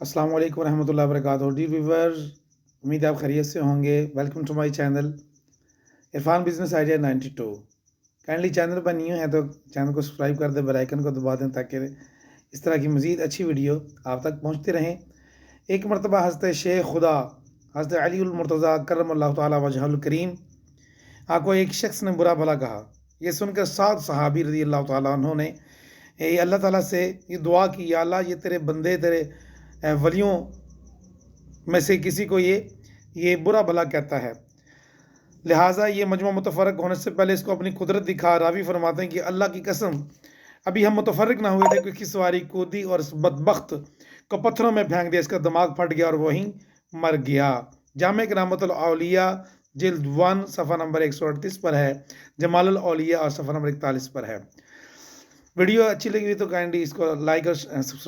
السلام علیکم ورحمۃ اللہ وبرکاتہ. ڈی ویورز، امید آپ خیریت سے ہوں گے. Welcome to my channel Irfan business idea 92. Kindly channel پر نیو ہیں تو چینل کو سبسکرائب کر دیں، بیل آئیکن کو دبا دیں تاکہ اس طرح کی مزید اچھی ویڈیو آپ تک پہنچتی رہیں. ایک مرتبہ حضرت شیخ خدا حضرت علی المرتضیٰ کرم اللہ تعالیٰ وجہ الکریم آپ کو ایک شخص نے برا بھلا کہا. یہ سن کر 7 صحابی رضی اللہ تعالیٰ عنہ نے اللہ تعالیٰ سے یہ دعا کی، یا اللہ یہ تیرے بندے تیرے ولیوں میں سے کسی کو یہ برا بھلا کہتا ہے، لہٰذا یہ مجمع متفرق ہونے سے پہلے اس کو اپنی قدرت دکھا. راوی فرماتے ہیں کہ اللہ کی قسم ابھی ہم متفرق نہ ہوئے تھے کہ اس سواری کودی اور اس بدبخت کو پتھروں میں پھینک دیا، اس کا دماغ پھٹ گیا اور وہیں مر گیا. جامع کرامت الاولیاء جلد 1 صفحہ نمبر 138 پر ہے، جمال الاولیاء اور صفحہ نمبر 41 پر ہے. ویڈیو اچھی لگی ہوئی تو کائنڈلی اس کو لائک اور سبسکرائب